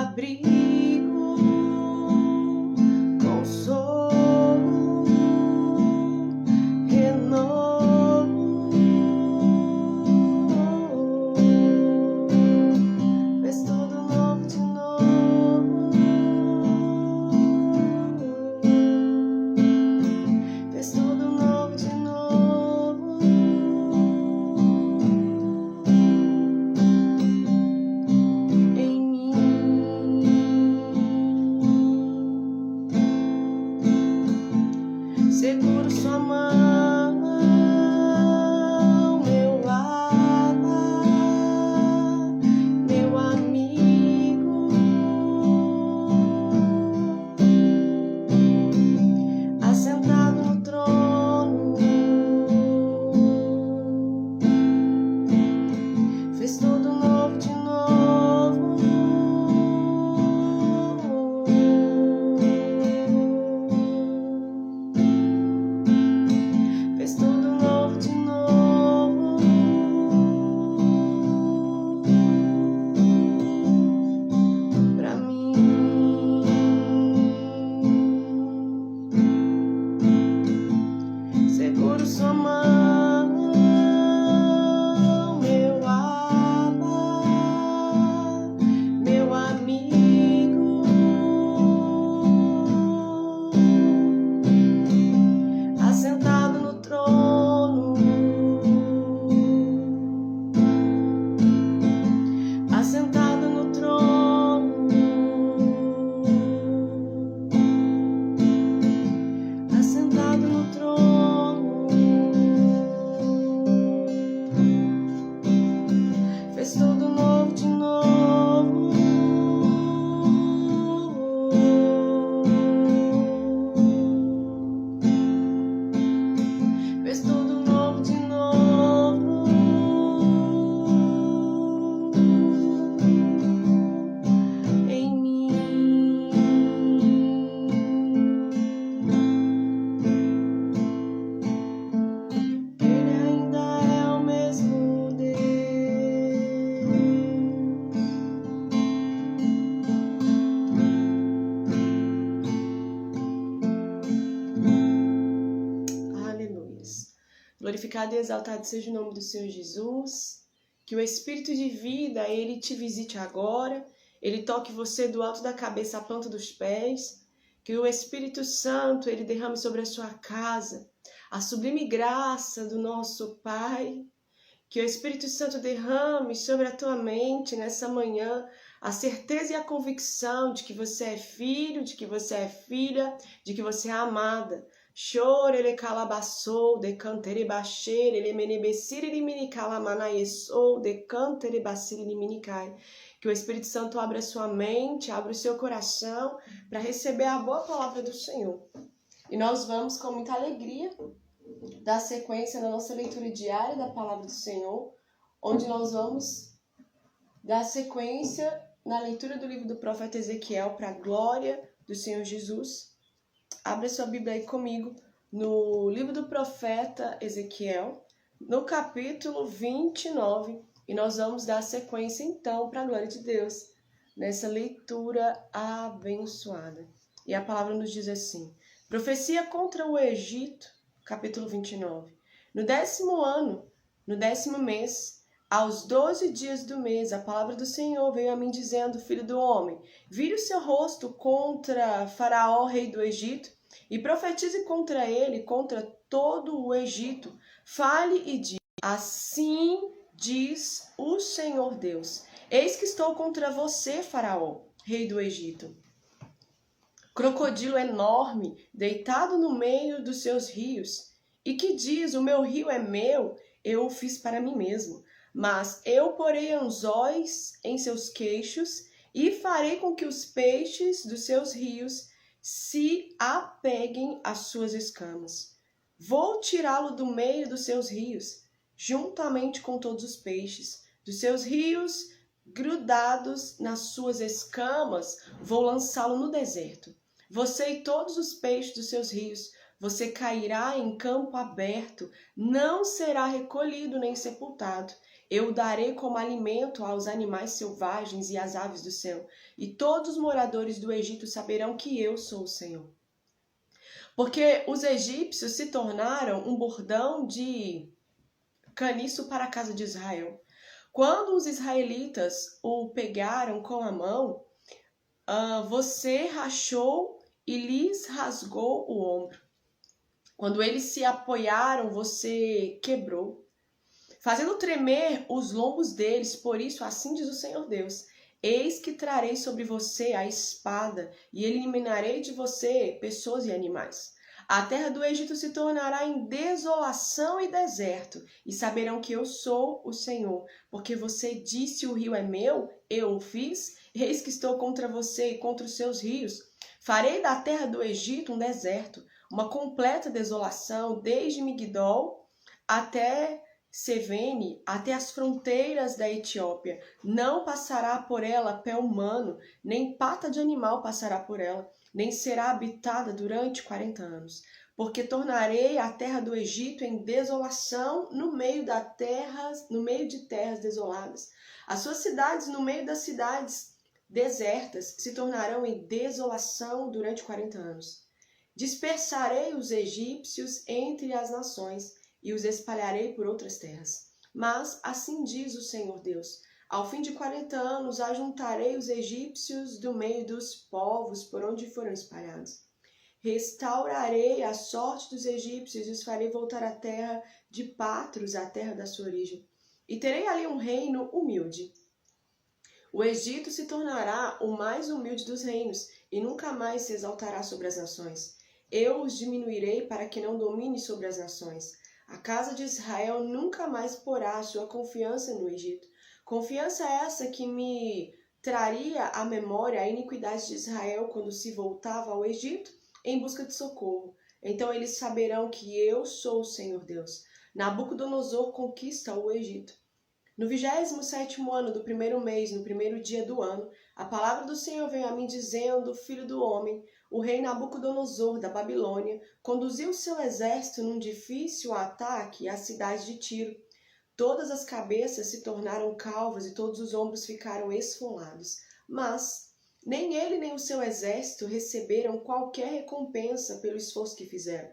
abrigo, consolo, renovo. Fez tudo novo de novo. Fez tudo novo de novo. Em mim. Seguro sua mão, meu aba, meu amigo, assentado no trono, fez tudo novo de novo. Fez tudo novo de novo. Pra mim. Seguro sua mão, meu aba, meu amigo, assentado no trono, assentado no trono, assentado no trono, fez tudo novo de novo. Fez tudo novo de novo. Em mim. Ele ainda é o mesmo Deus. Aleluias. Glorificado e exaltado seja o nome do Senhor Jesus. Que o Espírito de vida, Ele te visite agora. Ele toque você do alto da cabeça à planta dos pés. Que o Espírito Santo, Ele derrame sobre a sua casa a sublime graça do nosso Pai. Que o Espírito Santo derrame sobre a tua mente nessa manhã a certeza e a convicção de que você é filho, de que você é filha, de que você é amada. Chore ele calabaçou, decantere baixere, ele menebecire, ele minicalamanaiesou, decantere bacire, ele minicai. Que o Espírito Santo abra a sua mente, abra o seu coração para receber a boa palavra do Senhor. E nós vamos com muita alegria dar sequência na nossa leitura diária da palavra do Senhor, onde nós vamos dar sequência na leitura do livro do profeta Ezequiel para a glória do Senhor Jesus. Abra sua Bíblia aí comigo no livro do profeta Ezequiel, no capítulo 29, e nós vamos dar sequência então para a glória de Deus, nessa leitura abençoada. E a palavra nos diz assim: profecia contra o Egito, capítulo 29. No 10º ano, no 10º mês, aos 12 dias do mês, a palavra do Senhor veio a mim dizendo: filho do homem, vire o seu rosto contra Faraó, rei do Egito, e profetize contra ele, contra todo o Egito. Fale e diga: assim diz o Senhor Deus: eis que estou contra você, Faraó, rei do Egito. Crocodilo enorme, deitado no meio dos seus rios, e que diz: o meu rio é meu, eu o fiz para mim mesmo. Mas eu porei anzóis em seus queixos e farei com que os peixes dos seus rios se apeguem às suas escamas. Vou tirá-lo do meio dos seus rios, juntamente com todos os peixes. Dos seus rios, grudados nas suas escamas, vou lançá-lo no deserto. Você e todos os peixes dos seus rios, você cairá em campo aberto, não será recolhido nem sepultado. Eu o darei como alimento aos animais selvagens e às aves do céu, e todos os moradores do Egito saberão que eu sou o Senhor. Porque os egípcios se tornaram um bordão de caniço para a casa de Israel. Quando os israelitas o pegaram com a mão, você rachou e lhes rasgou o ombro. Quando eles se apoiaram, você quebrou, fazendo tremer os lombos deles. Por isso, assim diz o Senhor Deus: eis que trarei sobre você a espada e eliminarei de você pessoas e animais. A terra do Egito se tornará em desolação e deserto, e saberão que eu sou o Senhor, porque você disse: o rio é meu, eu o fiz, eis que estou contra você e contra os seus rios. Farei da terra do Egito um deserto, uma completa desolação, desde Migdol até Sevene, até as fronteiras da Etiópia. Não passará por ela pé humano, nem pata de animal passará por ela, nem será habitada durante 40 anos. Porque tornarei a terra do Egito em desolação no meio de terras desoladas. As suas cidades no meio das cidades desertas se tornarão em desolação durante 40 anos. Dispersarei os egípcios entre as nações e os espalharei por outras terras. Mas assim diz o Senhor Deus: ao fim de 40 anos ajuntarei os egípcios do meio dos povos por onde foram espalhados. Restaurarei a sorte dos egípcios e os farei voltar à terra de Patros, à terra da sua origem. E terei ali um reino humilde. O Egito se tornará o mais humilde dos reinos e nunca mais se exaltará sobre as nações. Eu os diminuirei para que não domine sobre as nações. A casa de Israel nunca mais porá sua confiança no Egito. Confiança essa que me traria à memória a iniquidade de Israel quando se voltava ao Egito em busca de socorro. Então eles saberão que eu sou o Senhor Deus. Nabucodonosor conquista o Egito. No 27º ano do primeiro mês, no primeiro dia do ano, a palavra do Senhor veio a mim dizendo: filho do homem, o rei Nabucodonosor da Babilônia conduziu seu exército num difícil ataque à cidade de Tiro. Todas as cabeças se tornaram calvas e todos os ombros ficaram esfolados. Mas nem ele nem o seu exército receberam qualquer recompensa pelo esforço que fizeram.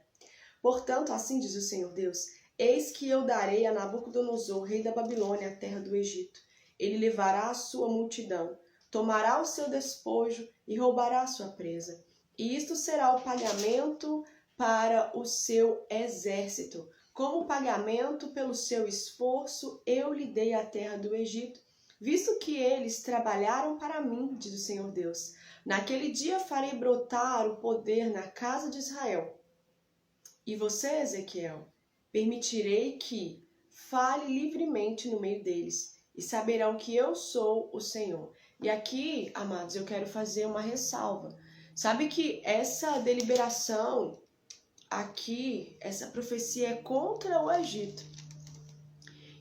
Portanto, assim diz o Senhor Deus: eis que eu darei a Nabucodonosor, rei da Babilônia, a terra do Egito. Ele levará a sua multidão, tomará o seu despojo e roubará a sua presa. E isto será o pagamento para o seu exército. Como pagamento pelo seu esforço, eu lhe dei a terra do Egito, visto que eles trabalharam para mim, diz o Senhor Deus. Naquele dia farei brotar o poder na casa de Israel. E você, Ezequiel, permitirei que fale livremente no meio deles, e saberão que eu sou o Senhor. E aqui, amados, eu quero fazer uma ressalva. Sabe que essa deliberação aqui, essa profecia é contra o Egito.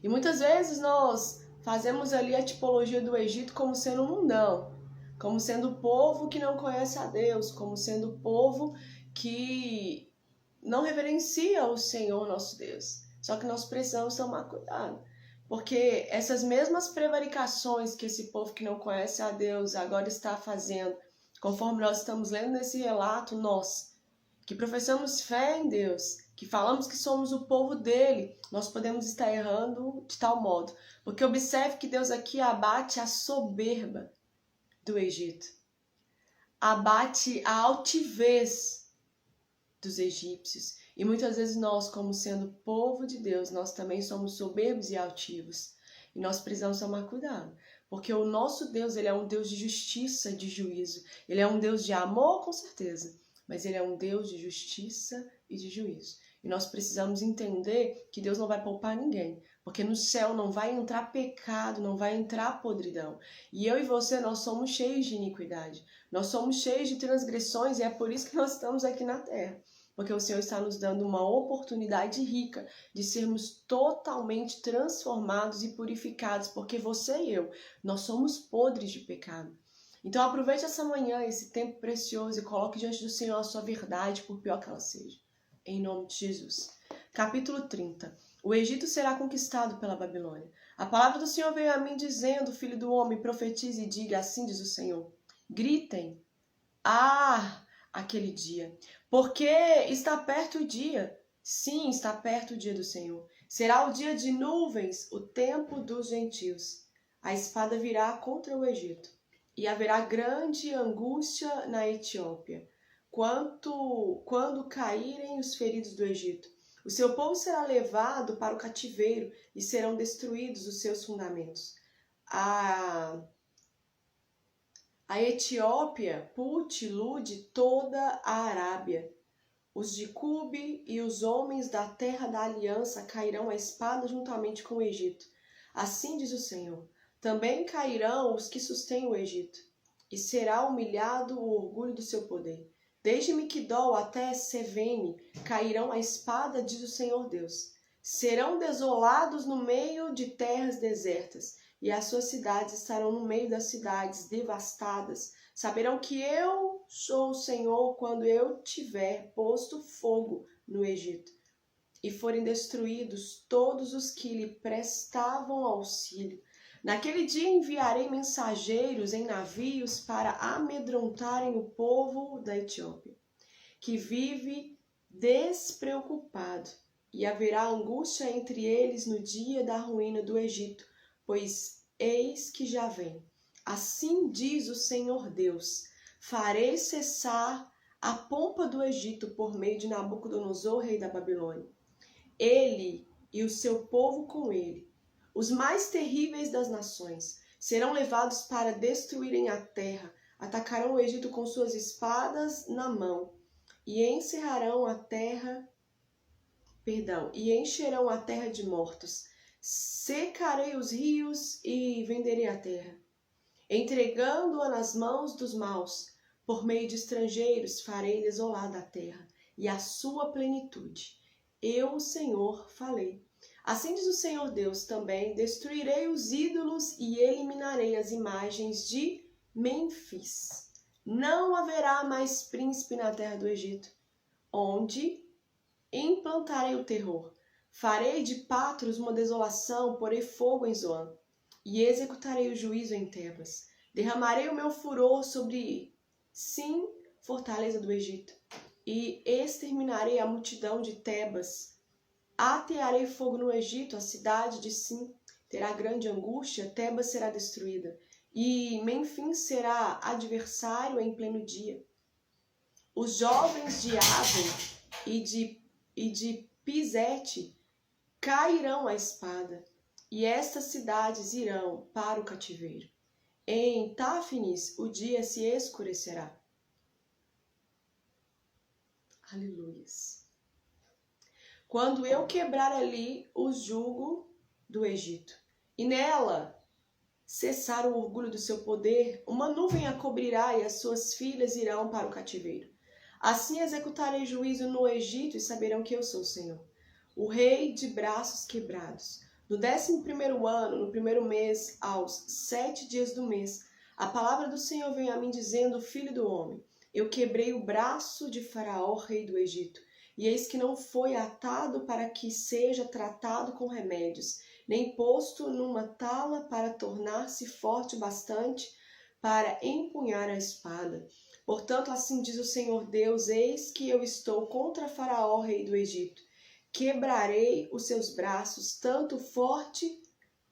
E muitas vezes nós fazemos ali a tipologia do Egito como sendo um mundão, como sendo o povo que não conhece a Deus, como sendo o povo que não reverencia o Senhor nosso Deus. Só que nós precisamos tomar cuidado, porque essas mesmas prevaricações que esse povo que não conhece a Deus agora está fazendo, conforme nós estamos lendo nesse relato, nós que professamos fé em Deus, que falamos que somos o povo dele, nós podemos estar errando de tal modo. Porque observe que Deus aqui abate a soberba do Egito, abate a altivez dos egípcios. E muitas vezes nós, como sendo povo de Deus, nós também somos soberbos e altivos. E nós precisamos tomar cuidado, porque o nosso Deus, ele é um Deus de justiça, de juízo. Ele é um Deus de amor, com certeza, mas ele é um Deus de justiça e de juízo. E nós precisamos entender que Deus não vai poupar ninguém, porque no céu não vai entrar pecado, não vai entrar podridão. E eu e você, nós somos cheios de iniquidade, nós somos cheios de transgressões, e é por isso que nós estamos aqui na terra. Porque o Senhor está nos dando uma oportunidade rica de sermos totalmente transformados e purificados, porque você e eu, nós somos podres de pecado. Então aproveite essa manhã, esse tempo precioso, e coloque diante do Senhor a sua verdade, por pior que ela seja. Em nome de Jesus. Capítulo 30. O Egito será conquistado pela Babilônia. A palavra do Senhor veio a mim dizendo, filho do homem, profetize e diga, assim diz o Senhor. Gritem, aquele dia, porque está perto o dia. Sim, está perto o dia do Senhor. Será o dia de nuvens, o tempo dos gentios. A espada virá contra o Egito, e haverá grande angústia na Etiópia, quando caírem os feridos do Egito. O seu povo será levado para o cativeiro e serão destruídos os seus fundamentos. A Etiópia, Put, Lud, toda a Arábia. Os de Cube e os homens da terra da aliança cairão à espada juntamente com o Egito. Assim diz o Senhor. Também cairão os que sustêm o Egito, e será humilhado o orgulho do seu poder. Desde Migdol até Sevene cairão à espada, diz o Senhor Deus. Serão desolados no meio de terras desertas, e as suas cidades estarão no meio das cidades devastadas. Saberão que eu sou o Senhor quando eu tiver posto fogo no Egito, e forem destruídos todos os que lhe prestavam auxílio. Naquele dia enviarei mensageiros em navios para amedrontarem o povo da Etiópia, que vive despreocupado, e haverá angústia entre eles no dia da ruína do Egito, pois eis que já vem. Assim diz o Senhor Deus: farei cessar a pompa do Egito por meio de Nabucodonosor, rei da Babilônia. Ele e o seu povo com ele, os mais terríveis das nações, serão levados para destruírem a terra, atacarão o Egito com suas espadas na mão, e encherão a terra de mortos. Secarei os rios e venderei a terra, entregando-a nas mãos dos maus. Por meio de estrangeiros farei desolada a terra e a sua plenitude. Eu, o Senhor, falei. Assim diz o Senhor Deus também: destruirei os ídolos e eliminarei as imagens de Mênfis. Não haverá mais príncipe na terra do Egito, onde implantarei o terror. Farei de Patros uma desolação, porei fogo em Zoan, e executarei o juízo em Tebas. Derramarei o meu furor sobre Sim, fortaleza do Egito, e exterminarei a multidão de Tebas. Atearei fogo no Egito, a cidade de Sim terá grande angústia, Tebas será destruída, e Mênfis será adversário em pleno dia. Os jovens de Aven e de Pisete cairão à espada, e estas cidades irão para o cativeiro. Em Táfnis o dia se escurecerá. Aleluias. Quando eu quebrar ali o jugo do Egito, e nela cessar o orgulho do seu poder, uma nuvem a cobrirá e as suas filhas irão para o cativeiro. Assim executarei juízo no Egito e saberão que eu sou o Senhor, o rei de braços quebrados. No 11º ano, no primeiro mês, aos 7 dias do mês, a palavra do Senhor veio a mim dizendo: filho do homem, eu quebrei o braço de Faraó, rei do Egito, e eis que não foi atado para que seja tratado com remédios, nem posto numa tala para tornar-se forte bastante para empunhar a espada. Portanto, assim diz o Senhor Deus: eis que eu estou contra Faraó, rei do Egito. Quebrarei os seus braços, tanto forte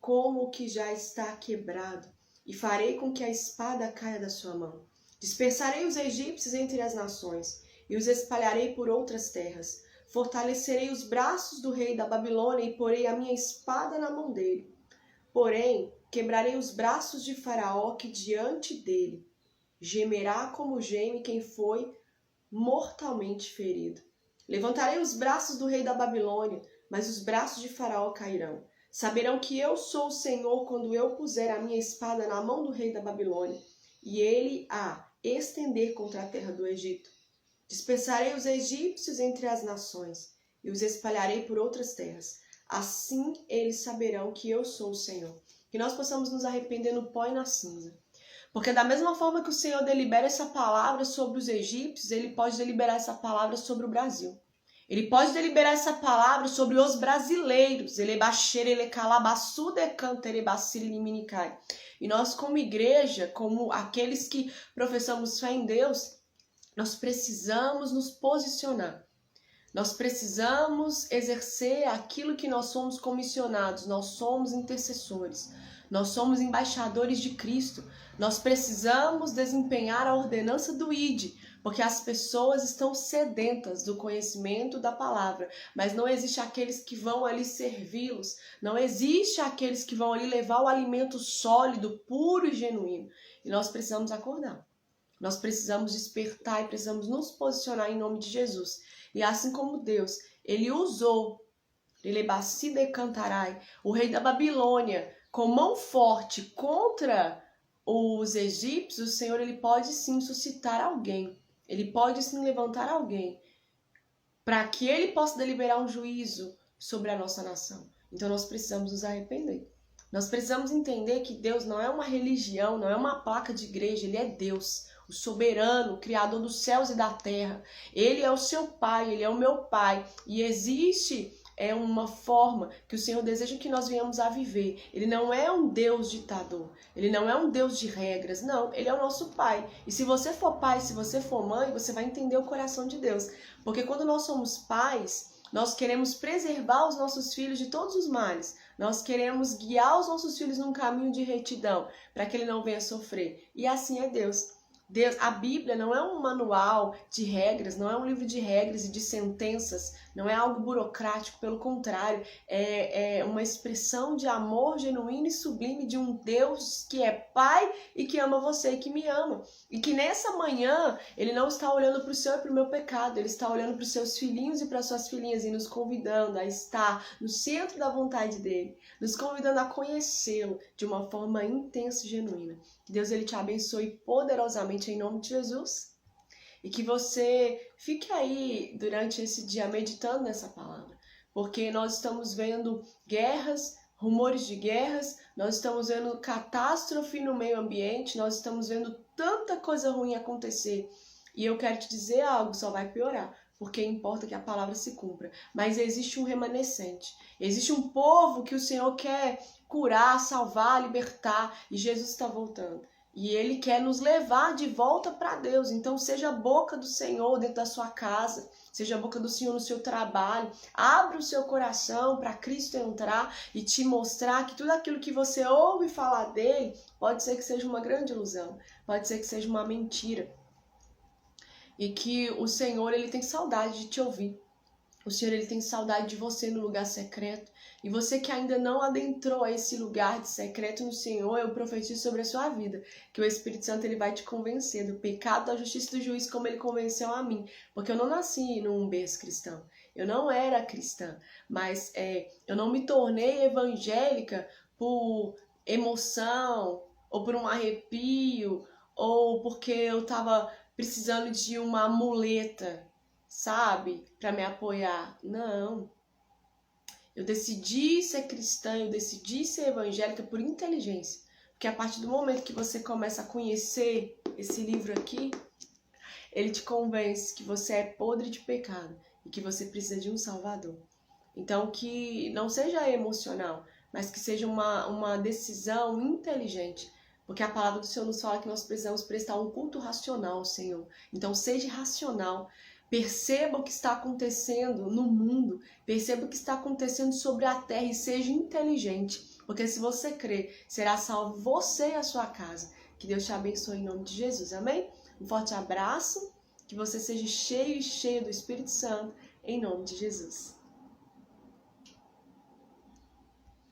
como o que já está quebrado, e farei com que a espada caia da sua mão. Dispersarei os egípcios entre as nações, e os espalharei por outras terras. Fortalecerei os braços do rei da Babilônia, e porei a minha espada na mão dele. Porém, quebrarei os braços de Faraó, que diante dele gemerá como geme quem foi mortalmente ferido. Levantarei os braços do rei da Babilônia, mas os braços de Faraó cairão. Saberão que eu sou o Senhor quando eu puser a minha espada na mão do rei da Babilônia, e ele a estender contra a terra do Egito. Dispersarei os egípcios entre as nações, e os espalharei por outras terras. Assim eles saberão que eu sou o Senhor. Que nós possamos nos arrepender no pó e na cinza. Porque da mesma forma que o Senhor delibera essa palavra sobre os egípcios, Ele pode deliberar essa palavra sobre o Brasil. Ele pode deliberar essa palavra sobre os brasileiros. E nós, como igreja, como aqueles que professamos fé em Deus, nós precisamos nos posicionar. Nós precisamos exercer aquilo que nós somos comissionados. Nós somos intercessores. Nós somos embaixadores de Cristo. Nós precisamos desempenhar a ordenança do ID, porque as pessoas estão sedentas do conhecimento da palavra, mas não existe aqueles que vão ali servi-los, não existe aqueles que vão ali levar o alimento sólido, puro e genuíno. E nós precisamos acordar, nós precisamos despertar e precisamos nos posicionar em nome de Jesus. E assim como Deus, Ele usou o rei da Babilônia com mão forte contra os egípcios, o Senhor ele pode sim suscitar alguém. Ele pode sim levantar alguém para que ele possa deliberar um juízo sobre a nossa nação. Então nós precisamos nos arrepender. Nós precisamos entender que Deus não é uma religião, não é uma placa de igreja, Ele é Deus, o soberano, o criador dos céus e da terra. Ele é o seu pai, Ele é o meu pai. E existe uma forma que o Senhor deseja que nós venhamos a viver. Ele não é um Deus ditador, Ele não é um Deus de regras, não, Ele é o nosso pai. E se você for pai, se você for mãe, você vai entender o coração de Deus. Porque quando nós somos pais, nós queremos preservar os nossos filhos de todos os males. Nós queremos guiar os nossos filhos num caminho de retidão, para que ele não venha sofrer. E assim é Deus. A Bíblia não é um manual de regras, não é um livro de regras e de sentenças, não é algo burocrático, pelo contrário, é uma expressão de amor genuíno e sublime de um Deus que é Pai e que ama você e que me ama. E que nessa manhã, Ele não está olhando para o seu e para o meu pecado, Ele está olhando para os seus filhinhos e para as suas filhinhas e nos convidando a estar no centro da vontade dEle, nos convidando a conhecê-lo de uma forma intensa e genuína. Que Deus ele te abençoe poderosamente em nome de Jesus e que você fique aí durante esse dia meditando nessa palavra, porque nós estamos vendo guerras, rumores de guerras, nós estamos vendo catástrofe no meio ambiente, nós estamos vendo tanta coisa ruim acontecer e eu quero te dizer algo, só vai piorar, porque importa que a palavra se cumpra, mas existe um remanescente, existe um povo que o Senhor quer curar, salvar, libertar, e Jesus está voltando. E Ele quer nos levar de volta para Deus. Então seja a boca do Senhor dentro da sua casa, seja a boca do Senhor no seu trabalho. Abra o seu coração para Cristo entrar e te mostrar que tudo aquilo que você ouve falar dele pode ser que seja uma grande ilusão, pode ser que seja uma mentira. E que o Senhor ele tem saudade de te ouvir. O Senhor ele tem saudade de você no lugar secreto. E você que ainda não adentrou a esse lugar de secreto no Senhor, eu profetizo sobre a sua vida, que o Espírito Santo ele vai te convencer do pecado, da justiça e do juízo, como ele convenceu a mim. Porque eu não nasci num berço cristão. Eu não era cristã. Mas eu não me tornei evangélica por emoção, ou por um arrepio, ou porque eu estava precisando de uma muleta, sabe, para me apoiar. Não. Eu decidi ser cristã, eu decidi ser evangélica por inteligência. Porque a partir do momento que você começa a conhecer esse livro aqui, ele te convence que você é podre de pecado e que você precisa de um Salvador. Então, que não seja emocional, mas que seja uma decisão inteligente. Porque a palavra do Senhor nos fala que nós precisamos prestar um culto racional ao Senhor. Então, seja racional. Perceba o que está acontecendo no mundo, perceba o que está acontecendo sobre a terra e seja inteligente, porque se você crer, será salvo você e a sua casa. Que Deus te abençoe em nome de Jesus, amém? Um forte abraço, que você seja cheio e cheia do Espírito Santo, em nome de Jesus.